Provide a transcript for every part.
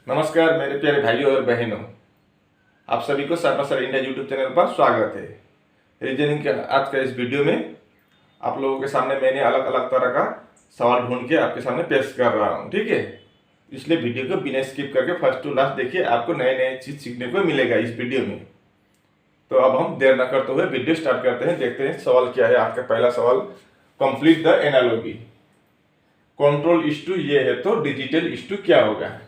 नमस्कार मेरे प्यारे भाइयों और बहनों, आप सभी को sir sir India YouTube channel पर स्वागत है। रीजनिंग के आज का इस वीडियो में आप लोगों के सामने मैंने अलग अलग तरह का सवाल ढूंढ के आपके सामने पेश कर रहा हूँ, ठीक है। इसलिए वीडियो को बिना स्किप करके फर्स्ट टू लास्ट देखिए, आपको नए नए चीज़ सीखने को मिलेगा इस वीडियो में। तो अब हम देर न करते हुए वीडियो स्टार्ट करते हैं। देखते हैं सवाल क्या है। आज का पहला सवाल, complete the analogy. Control is to ये है तो डिजिटल इज टू क्या होगा।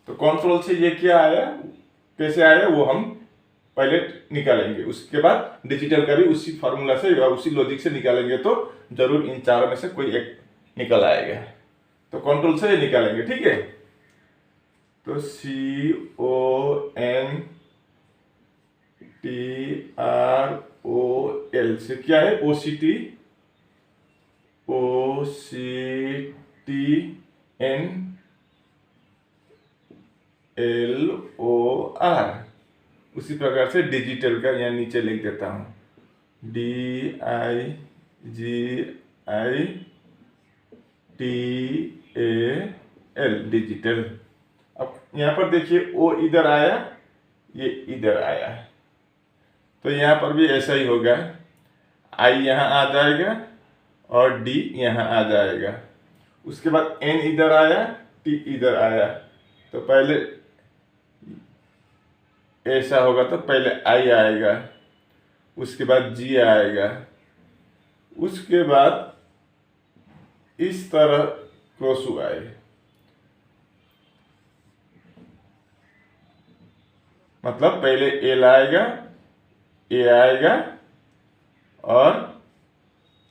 तो कंट्रोल से ये क्या आया, कैसे आया, वो हम पहले निकालेंगे। उसके बाद डिजिटल का भी उसी फार्मूला से या उसी लॉजिक से निकालेंगे, तो जरूर इन चारों में से कोई एक निकल आएगा। तो कंट्रोल से निकालेंगे, ठीक है। तो CONTROL से क्या है, OCTNLOR। उसी प्रकार से डिजिटल का यहाँ नीचे लिख देता हूँ, DIGITAL, डिजिटल। अब यहाँ पर देखिए, O इधर आया, ये इधर आया, तो यहाँ पर भी ऐसा ही होगा। I यहाँ आ जाएगा और D यहाँ आ जाएगा। उसके बाद N इधर आया, T इधर आया, तो पहले ऐसा होगा तो पहले I आएगा, उसके बाद G आएगा, उसके बाद इस तरह क्रॉस हुआ है, मतलब पहले L आएगा, A आएगा और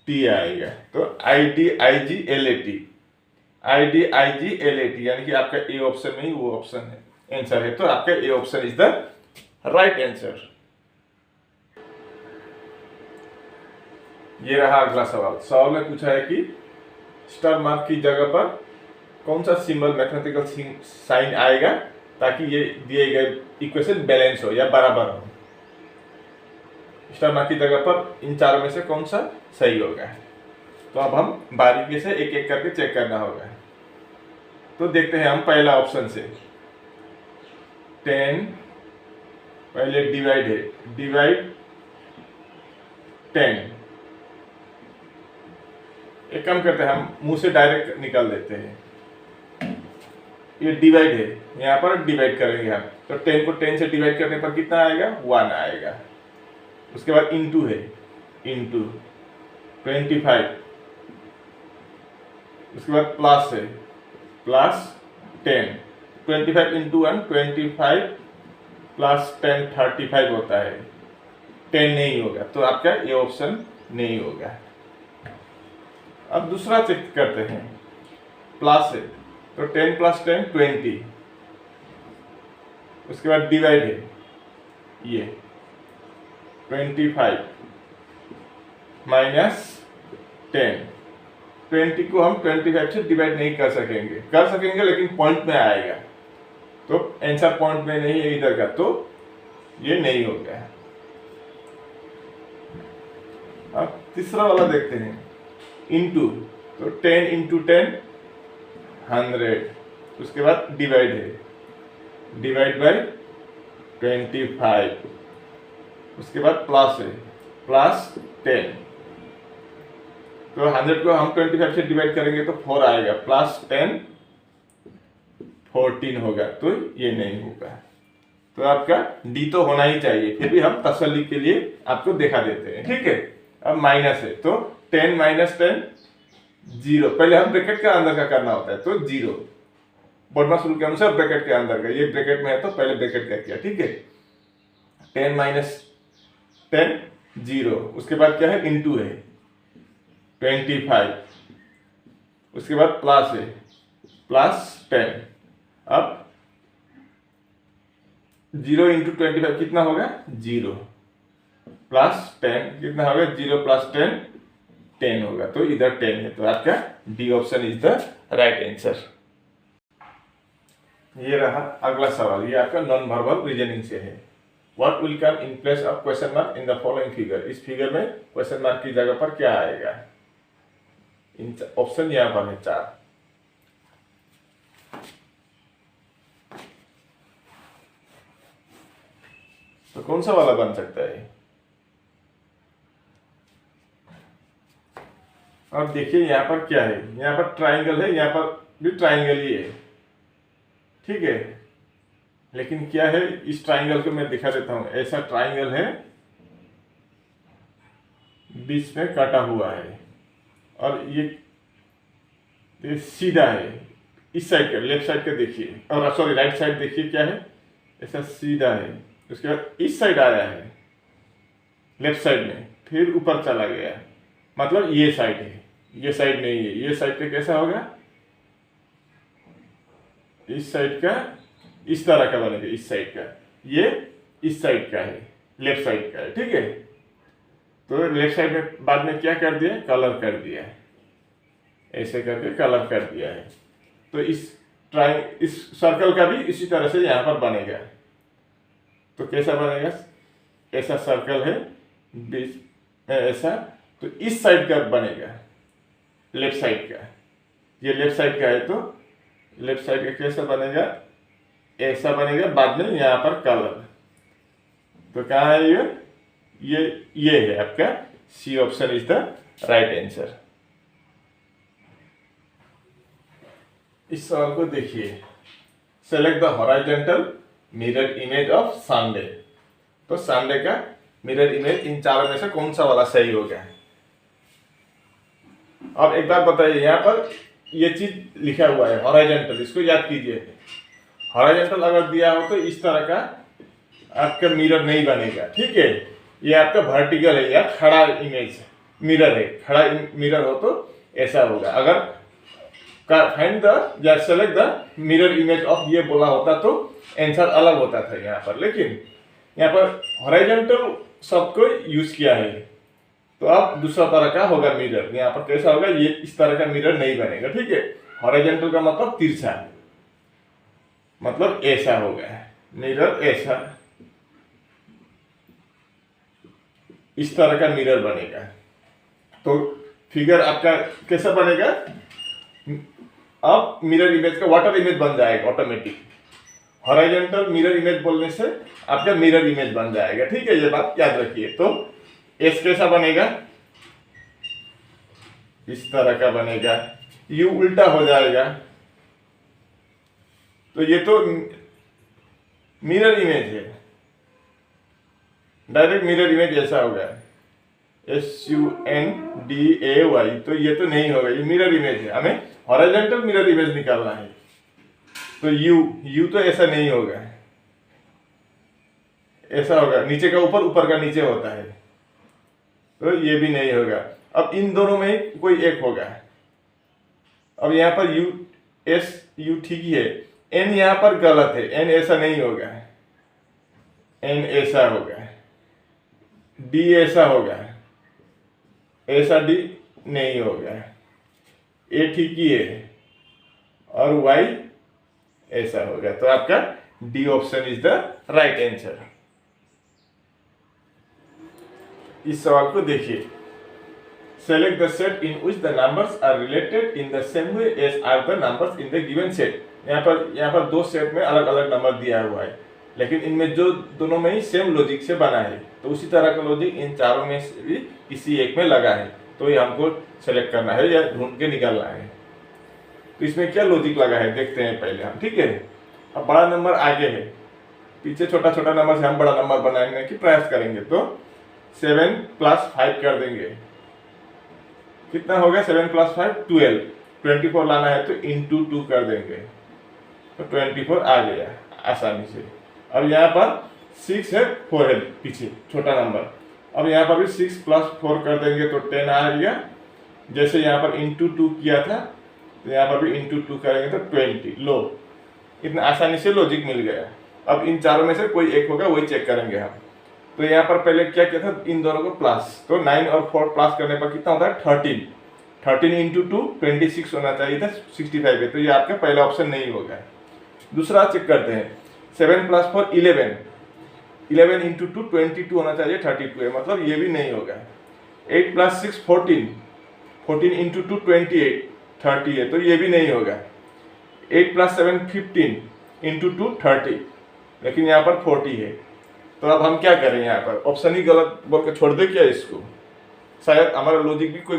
T आएगा। तो IDIGLAT, यानी कि आपका ए ऑप्शन में ही वो ऑप्शन है, आंसर है। तो आपका A option is the right answer. ये रहा अगला सवाल। सवाल में पूछा है कि स्टार मार्क की जगह पर कौन सा सिंबल, मैथमेटिकल साइन आएगा ताकि ये दिए गए इक्वेशन बैलेंस हो या बराबर हो। स्टार मार्क की जगह पर इन चारों में से कौन सा सही होगा। तो अब हम बारीकी से एक एक करके चेक करना होगा। तो देखते हैं हम पहला ऑप्शन से। 10 पहले डिवाइड है, डिवाइड 10। एक काम करते हैं, हम मुंह से डायरेक्ट निकाल देते हैं। ये डिवाइड है, यहाँ पर डिवाइड करेंगे हम, तो 10 को 10 से डिवाइड करने पर कितना आएगा, 1 आएगा। उसके बाद इंटू है, इंटू 25। उसके बाद प्लस है, प्लस 10। 25 इंटू 1 25 प्लस 10 35 होता है। 10 नहीं होगा, तो आपका ये ऑप्शन नहीं होगा। अब दूसरा चेक करते हैं। प्लस है तो 10 प्लस 10 20। उसके बाद डिवाइड है, ये 25 माइनस 10। 20 को हम 25 से डिवाइड नहीं कर सकेंगे लेकिन पॉइंट में आएगा, तो आंसर पॉइंट में नहीं है इधर का, तो ये नहीं होगा। अब तीसरा वाला देखते हैं। इंटू, तो 10 इंटू 10 100। उसके बाद डिवाइड है, डिवाइड बाय 25। उसके बाद प्लस है, प्लस 10। तो 100 को हम 25 से डिवाइड करेंगे तो 4 आएगा, प्लस 10 14 होगा, तो ये नहीं होगा। तो आपका डी तो होना ही चाहिए, फिर भी हम तसल्ली के लिए आपको दिखा देते हैं, ठीक है। अब माइनस है, तो 10 माइनस 10 0। पहले हम ब्रैकेट का अंदर का करना होता है, तो 0। बोर्डमास रूल के अनुसार ब्रैकेट के अंदर का, ये ब्रैकेट में है तो पहले ब्रैकेट का किया, ठीक है। 10 माइनस 10 0। उसके बाद क्या है, इंटू है 25। उसके बाद प्लस है, प्लस 10। अब 0 इंटू 25 कितना होगा, 0 प्लस 10 कितना होगा, 0 प्लस 10 10 होगा, तो इधर 10 है। तो आपका D option is the right answer. ये रहा अगला सवाल। ये आपका नॉन वर्बल रीजनिंग से है। What will come in place of question mark in the following figure. इस फिगर में क्वेश्चन मार्क की जगह पर क्या आएगा। ऑप्शन यहाँ पर है 4। तो कौन सा वाला बन सकता है? अब देखिए यहाँ पर क्या है, यहाँ पर ट्राइंगल है, यहाँ पर भी ट्राइंगल ही है, ठीक है। लेकिन क्या है, इस ट्राइंगल को मैं दिखा देता हूं। ऐसा ट्राइंगल है, बीच में कटा हुआ है, और ये सीधा है। इस साइड का, लेफ्ट साइड का देखिए, और सॉरी राइट साइड देखिए क्या है, ऐसा सीधा है। उसके बाद इस साइड आया है, लेफ्ट साइड में, फिर ऊपर चला गया, मतलब ये साइड है, ये साइड नहीं है। ये साइड का कैसा होगा, इस साइड का इस तरह का बनेगा, इस साइड का, ये इस साइड का है, लेफ्ट साइड का है, ठीक है। तो लेफ्ट साइड में बाद में क्या कर दिया, कलर कर दिया है, ऐसे करके कलर कर दिया है। तो इस सर्कल का भी इसी तरह से यहाँ पर बनेगा। तो कैसा बनेगा, ऐसा सर्कल है, बीच ऐसा, तो इस साइड का बनेगा, लेफ्ट साइड का, ये लेफ्ट साइड का है, तो लेफ्ट साइड का कैसा बनेगा, ऐसा बनेगा। बाद में यहाँ पर कलर, तो कहाँ है ये है आपका C option is the right answer. इस सवाल को देखिए, select the horizontal mirror image of Sunday. तो संडे का मिरर इमेज इन चारों में से कौन सा वाला सही होगा। अब एक बात बताइए, यहाँ पर ये चीज लिखा हुआ है हॉरिजॉन्टल, इसको याद कीजिए। हॉरिजॉन्टल अगर दिया हो तो इस तरह का आपका मिरर नहीं बनेगा, ठीक है। ये आपका वर्टिकल है या खड़ा इमेज मिरर है, खड़ा मिरर हो तो ऐसा होगा। अगर फाइंड द या select the mirror image of ये बोला होता तो आंसर अलग होता था यहाँ पर, लेकिन यहाँ पर हॉरिजॉन्टल शब्द को यूज किया है, तो अब दूसरा तरह का होगा मिरर। यहाँ पर कैसा होगा, ये इस तरह का मिरर नहीं बनेगा, ठीक है। हॉरिजॉन्टल का मतलब तिरछा, मतलब ऐसा होगा मिरर, ऐसा इस तरह का मिरर बनेगा। तो फिगर आपका कैसा बनेगा, अब मिरर इमेज का वाटर इमेज बन जाएगा ऑटोमेटिक। हॉरिजॉन्टल मिरर इमेज बोलने से आपका मिरर इमेज बन जाएगा, ठीक है, ये बात याद रखिए। तो एस कैसा बनेगा, इस तरह का बनेगा, यू उल्टा हो जाएगा, तो ये तो मिरर इमेज है, डायरेक्ट मिरर इमेज ऐसा होगा, SUNDAY, तो ये तो नहीं होगा, ये मिरर इमेज है। हमें हॉरिजॉन्टल मिरर इमेज निकालना है, तो यू तो ऐसा नहीं होगा, ऐसा होगा, नीचे का ऊपर, ऊपर का नीचे होता है, तो ये भी नहीं होगा। अब इन दोनों में कोई एक होगा। अब यहाँ पर यू ठीक ही है, एन यहाँ पर गलत है, एन ऐसा नहीं होगा, एन ऐसा होगा, डी ऐसा होगा, ऐसा डी नहीं होगा, ए ठीक ही है, और वाई ऐसा होगा। तो आपका D option is the right answer. इस सवाल को देखिए, select the set in which the numbers are related in the same way as are the numbers in the given set. यहाँ पर दो सेट में अलग अलग नंबर दिया हुआ है, लेकिन इनमें जो दोनों में ही सेम लॉजिक से बना है, तो उसी तरह का लॉजिक इन चारों में से भी किसी एक में लगा है, तो ये हमको सेलेक्ट करना है या ढूंढ के निकालना है। तो इसमें क्या लॉजिक लगा है देखते हैं पहले हम, ठीक है। अब बड़ा नंबर आगे है, पीछे छोटा छोटा नंबर से हम बड़ा नंबर बनाने की प्रयास करेंगे। तो 7 + 5 कर देंगे, कितना होगा 7 + 5 12, 24 लाना है तो इंटू 2 कर देंगे, तो 24 आ गया आसानी से। अब यहाँ पर 6 है, 4 है पीछे छोटा नंबर, अब यहाँ पर भी 6 + 4 कर देंगे तो 10 आ गया। जैसे यहाँ पर इंटू 2 किया था, तो यहाँ पर भी इंटू 2 करेंगे तो 20। लो, इतना आसानी से लॉजिक मिल गया। अब इन चारों में से कोई एक होगा, वही चेक करेंगे हम। तो यहाँ पर पहले क्या किया था, इन दोनों को प्लस, तो 9 और 4 प्लस करने पर कितना होता है 13। 13 इंटू 2 26 होना चाहिए था, 65 है, तो ये आपका पहला ऑप्शन नहीं होगा। दूसरा चेक करते हैं, 7 + 4 11, 11 इंटू 2 22 होना चाहिए, 32 है, मतलब ये भी नहीं होगा। 8 + 6 14, 14 इंटू 2 28, 30 है, तो ये भी नहीं होगा। 8 + 7 15 इंटू 2 30, लेकिन यहाँ पर 40 है, तो अब हम क्या करें, यहाँ पर ऑप्शन ही गलत बोल के छोड़ दे क्या इसको, शायद हमारा लॉजिक भी कोई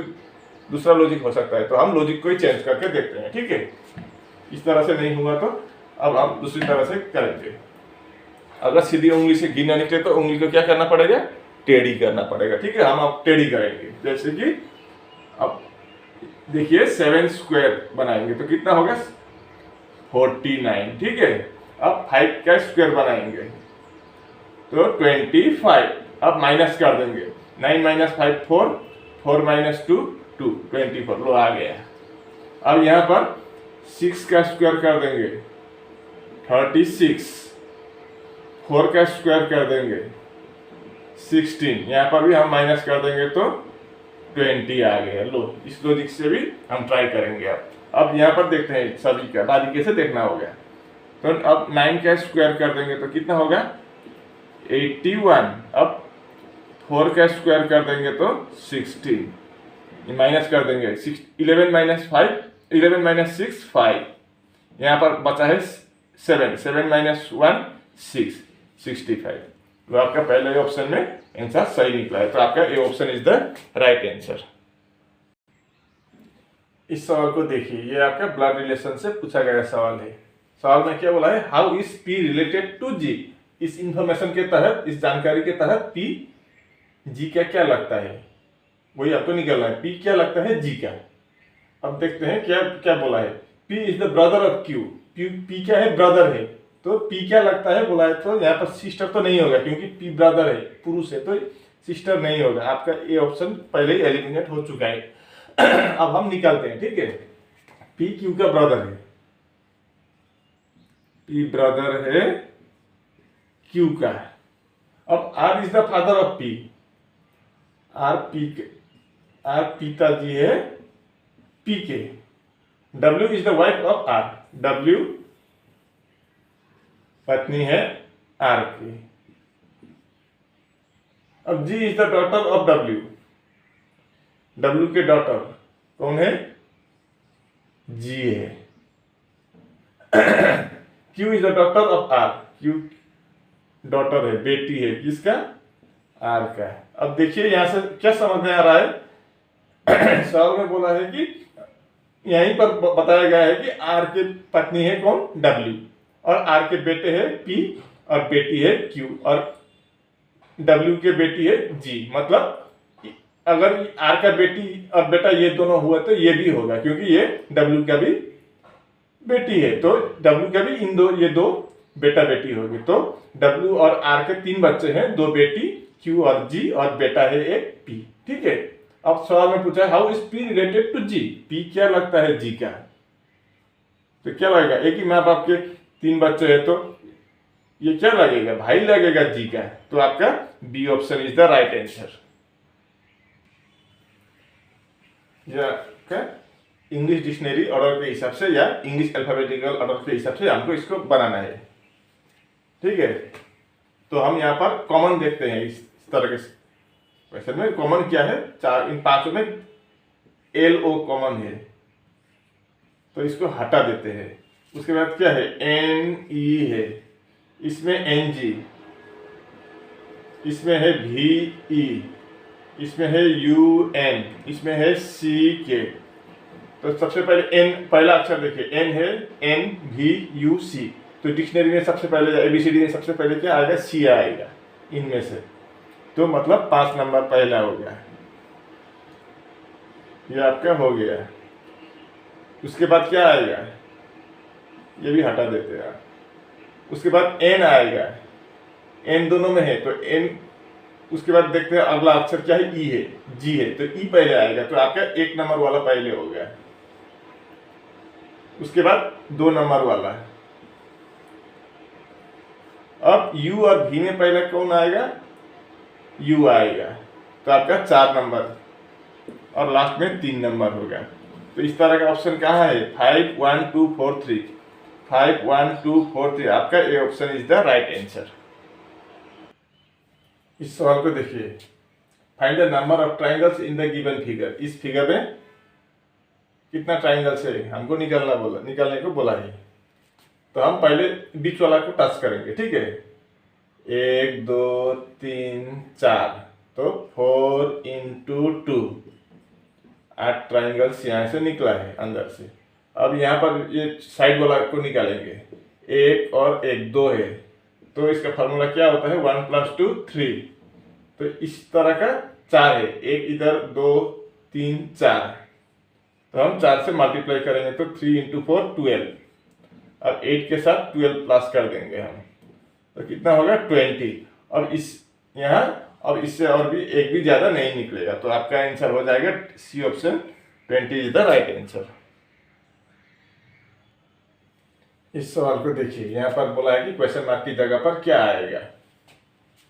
दूसरा लॉजिक हो सकता है, तो हम लॉजिक को ही चेंज करके देखते हैं। ठीक है, इस तरह से नहीं हुआ तो अब हम दूसरी तरह से करेंगे। अगर सीधी उंगली से घी ना निकले तो उंगली को क्या करना पड़ेगा, टेढ़ी करना पड़ेगा। ठीक है, हम अब टेढ़ी करेंगे। जैसे कि अब देखिए 7 स्क्वायर बनाएंगे तो कितना होगा 49। ठीक है, अब 5 का स्क्वायर बनाएंगे तो 25। अब माइनस कर देंगे, 9 - 5 4, 4 - 2 2, 24। लो आ गया। अब यहाँ पर 6 का स्क्वायर कर देंगे 36, 4 का स्क्वायर कर देंगे 16, यहाँ पर भी हम माइनस कर देंगे तो 20 आ गया। लो, इस लॉजिक से भी हम ट्राई करेंगे। अब यहाँ पर देखते हैं सभी का बारीकी से देखना होगा। तो अब 9 का स्क्वायर कर देंगे तो कितना होगा 81। अब 4 का स्क्वायर कर देंगे तो 16, माइनस कर देंगे 11 - 5, 11 - 6 5, यहाँ पर बचा है 7, 7 - 1 6, 65। तो आपका पहले ऑप्शन में आंसर सही निकला है, तो आपका A option is the right answer. इस सवाल को देखिए, ये आपका ब्लड रिलेशन से पूछा गया सवाल है। सवाल में क्या बोला है, how is P related to G. इस इंफॉर्मेशन के तहत, इस जानकारी के तहत पी जी का क्या लगता है, वही आपको निकलना है। पी क्या लगता है जी का। अब देखते हैं क्या क्या बोला है। P is the brother of Q. P क्या है, ब्रदर है। तो पी क्या लगता है बोला है, तो यहाँ पर सिस्टर तो नहीं होगा क्योंकि पी ब्रदर है, पुरुष है, तो सिस्टर नहीं होगा। आपका ए ऑप्शन पहले ही एलिमिनेट हो चुका है। अब हम निकालते हैं। ठीक है, पी क्यू का ब्रदर है, पी ब्रदर है क्यू का। अब R is the father of P. R पिताजी है पी के। W is the wife of R. W पत्नी है आर की। अब G is the daughter of W. W के डॉटर कौन है, जी है। Q is the daughter of R. Q daughter है, बेटी है किसका, आर का। अब देखिए यहां से क्या समझ में आ रहा है। सवाल में बोला है कि यहीं पर बताया गया है कि आर के पत्नी है कौन, डब्ल्यू, और आर के बेटे है पी, और बेटी है क्यू, और डब्ल्यू के बेटी है जी। मतलब अगर आर का बेटी और बेटा ये दोनों हुआ तो ये भी होगा क्योंकि ये डब्ल्यू का भी बेटी है, तो डब्ल्यू का भी ये दो बेटा बेटी होगी। तो डब्ल्यू और आर के 3 बच्चे हैं, 2 बेटी क्यू और जी, और बेटा है एक पी। ठीक है, अब सवाल में पूछा how is P related to G. P क्या लगता है जी का, तो क्या लगेगा, एक ही माँ बाप के 3 बच्चे हैं तो ये क्या लगेगा, भाई लगेगा जी का। तो आपका B option is the right answer. English dictionary order के हिसाब से या इंग्लिश अल्फाबेटिकल ऑर्डर के हिसाब से हमको इसको बनाना है। ठीक है, तो हम यहाँ पर कॉमन देखते हैं। इस तरह के क्वेश्चन में कॉमन क्या है, इन 5 में एल ओ कॉमन है, तो इसको हटा देते हैं। उसके बाद क्या है, एन ई है, इसमें एन जी, इसमें है भी ई, इसमें है यू एन, इसमें है सी के। तो सबसे पहले एन, पहला अक्षर देखिए एन है, एन भी यू सी। तो डिक्शनरी में सबसे पहले एबीसीडी में सबसे पहले क्या आएगा, सी आएगा इनमें से। तो मतलब 5 नंबर पहला हो गया, ये आपका हो गया। उसके बाद क्या आएगा, ये भी हटा देते हैं आप। उसके बाद एन आएगा, एन दोनों में है तो एन। उसके बाद देखते हैं अगला अक्षर क्या है, ई है, जी है, तो ई पहले आएगा, तो आपका 1 नंबर वाला पहले हो गया। उसके बाद 2 नंबर वाला। अब यू और भी में पहले कौन आएगा, यू आएगा, तो आपका 4 नंबर, और लास्ट में 3 नंबर होगा। तो इस तरह का ऑप्शन कहाँ है, 5 1 2 4 3, 5 1 2 4 3। आपका A option is the right answer. इस सवाल को देखिए, find the number of triangles in the given figure. इस फिगर में कितना ट्राइंगल्स है हमको निकालने को बोला है। तो हम पहले बीच वाला को टच करेंगे। ठीक है, 1 2 3 4, तो 4 इंटू 2, 8 ट्राइंगल्स यहाँ से निकला है अंदर से। अब यहाँ पर ये साइड वाला को निकालेंगे, 1 और 1 2 है, तो इसका फार्मूला क्या होता है 1 + 2 3। तो इस तरह का 4 है, एक इधर 2 3 4, तो हम 4 से मल्टीप्लाई करेंगे तो 3 इंटू 4 12। अब 8 के साथ 12 प्लस कर देंगे हम, तो कितना होगा 20। और इस यहाँ और इससे और भी एक भी ज्यादा नहीं निकलेगा, तो आपका आंसर हो जाएगा C option 20 is the right answer. इस सवाल को देखिए, यहाँ पर बोला है कि क्वेश्चन मार्क की जगह पर क्या आएगा,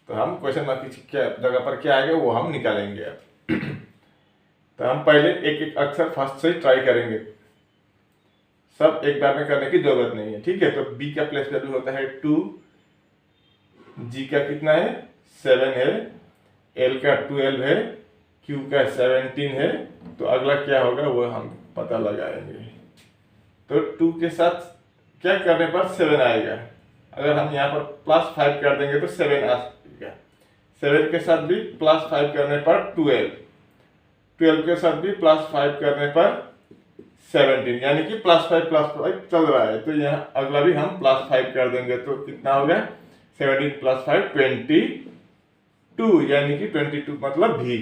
तो हम क्वेश्चन मार्क की जगह पर क्या आएगा वो हम निकालेंगे अब। तो हम पहले एक एक अक्षर फर्स्ट से ट्राई करेंगे, सब एक बार में करने की जरूरत नहीं है, ठीक है। तो बी का प्लेस वैल्यू होता है 2, जी का कितना है 7 है, एल का 12 है, क्यू का 17 है, तो अगला क्या होगा वो हम पता लगाएंगे। तो 2 के साथ क्या करने पर 7 आएगा, अगर हम यहाँ पर +5 कर देंगे तो 7 आएगा। 7 के साथ भी +5 करने पर 12, 12 के साथ भी +5 करने पर 17, यानी कि +5 चल रहा है। तो यहाँ अगला भी हम +5 कर देंगे, तो कितना हो गया 17 + 5 22, यानी कि 22 मतलब भी।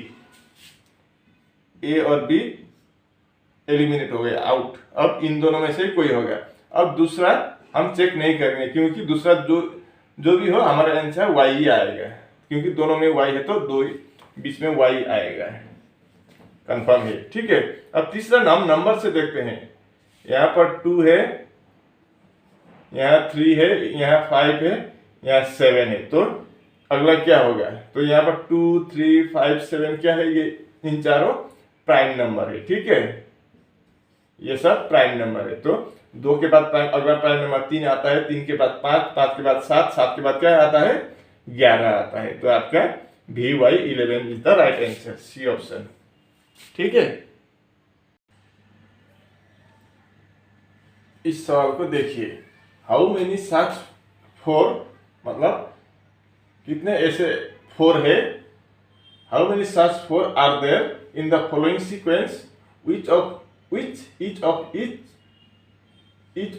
ए और बी एलिमिनेट हो गए, आउट। अब इन दोनों में से कोई होगा। अब दूसरा हम चेक नहीं करेंगे, क्योंकि दूसरा जो भी हो हमारा आंसर वाई ही आएगा, क्योंकि दोनों में वाई है तो दो बीच में वाई आएगा, कंफर्म है, ठीक है। अब तीसरा नाम नंबर से देखते हैं, यहाँ पर 2 है, यहाँ 3 है, यहाँ 5 है, यहाँ 7 है, तो अगला क्या होगा। तो यहाँ पर 2 3 5 7 क्या है, ये इन चारों प्राइम नंबर है, ठीक है, ये सब प्राइम नंबर है। तो 2 के बाद प्राइम, अगला प्राइम नंबर 3 आता है, 3 के बाद 5, 5 के बाद 7, 7 के बाद क्या आता है 11 आता है। तो आपका VY11 is the right answer, C option, ठीक है। इस सवाल को देखिए, हाउ मेनी सच 4, मतलब कितने ऐसे 4 है, how many such 4 are there in the following sequence, each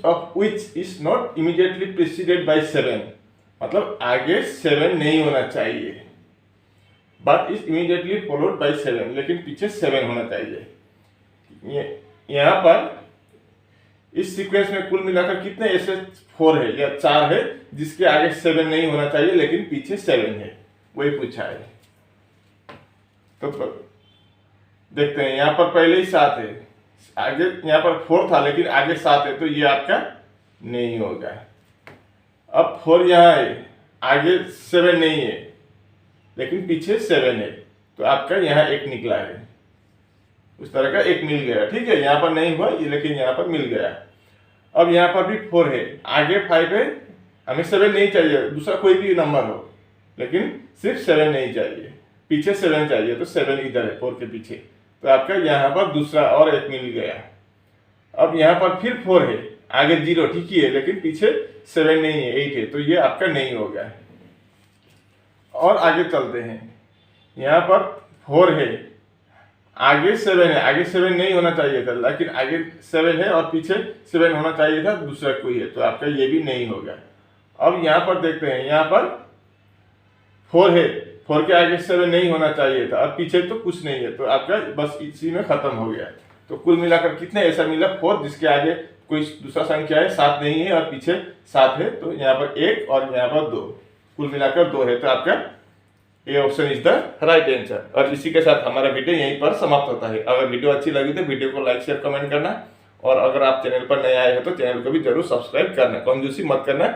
of which is not immediately preceded by 7, मतलब आगे 7 नहीं होना चाहिए, but is immediately followed by 7, लेकिन पीछे 7 होना चाहिए। यहाँ पर इस सीक्वेंस में कुल मिलाकर कितने ऐसे 4 है या 4 है जिसके आगे 7 नहीं होना चाहिए लेकिन पीछे 7 है, वही पूछा है। तो देखते हैं, यहाँ पर पहले ही 7 है, आगे यहाँ पर 4 था लेकिन आगे 7 है, तो ये आपका नहीं होगा। अब 4 यहाँ है, आगे 7 नहीं है लेकिन पीछे 7 है, तो आपका यहाँ 1 निकला है, उस तरह का 1 मिल गया, ठीक है। यहाँ पर नहीं हुआ ये, लेकिन यहाँ पर मिल गया। अब यहाँ पर भी 4 है, आगे 5 है, हमें 7 नहीं चाहिए, दूसरा कोई भी नंबर हो, लेकिन सिर्फ 7 नहीं चाहिए, पीछे 7 चाहिए, तो 7 इधर है 4 के पीछे, तो आपका यहाँ पर दूसरा और 1 मिल गया। अब यहाँ पर फिर 4 है, आगे 0 ठीक ही है, लेकिन पीछे 7 नहीं है, 8 है, तो ये आपका नहीं होगा। और आगे चलते हैं, यहाँ पर 4 है, आगे 7 है, आगे 7 नहीं होना चाहिए था, लेकिन आगे 7 है और पीछे 7 होना चाहिए था, दूसरा कोई है, तो आपका ये भी नहीं होगा। अब यहाँ पर देखते हैं, यहाँ पर 4 है, 4 के आगे 7 नहीं होना चाहिए था, अब पीछे तो कुछ नहीं है, तो आपका बस इसी में खत्म हो गया। तो कुल मिलाकर कितने ऐसा मिला 4 जिसके आगे कोई दूसरा संख्या है, 7 नहीं है और पीछे 7 है, तो यहाँ पर 1 और यहाँ पर 2, कुल मिलाकर 2 है, तो आपका A option is the right answer. और इसी के साथ हमारा वीडियो यहीं पर समाप्त होता है। अगर वीडियो अच्छी लगी तो वीडियो को लाइक शेयर कमेंट करना, और अगर आप चैनल पर नए आए हो तो चैनल को भी जरूर सब्सक्राइब करना, कंजूसी मत करना,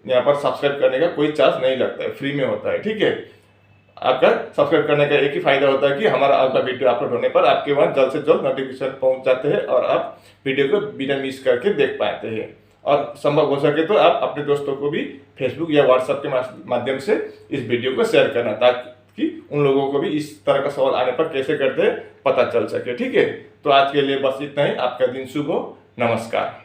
यहाँ पर सब्सक्राइब करने का कोई चार्ज नहीं लगता है, फ्री में होता है, ठीक है। आपका सब्सक्राइब करने का एक ही फायदा होता है कि हमारा अगला वीडियो अपलोड होने पर आपके वहाँ जल्द से जल्द नोटिफिकेशन पहुँच जाते हैं और आप वीडियो को बिना मिस करके देख पाते हैं। और संभव हो सके तो आप अपने दोस्तों को भी फेसबुक या व्हाट्सएप के माध्यम से इस वीडियो को शेयर करना, ताकि उन लोगों को भी इस तरह का सवाल आने पर कैसे करते हैं पता चल सके, ठीक है। तो आज के लिए बस इतना ही, आपका दिन शुभ हो, नमस्कार।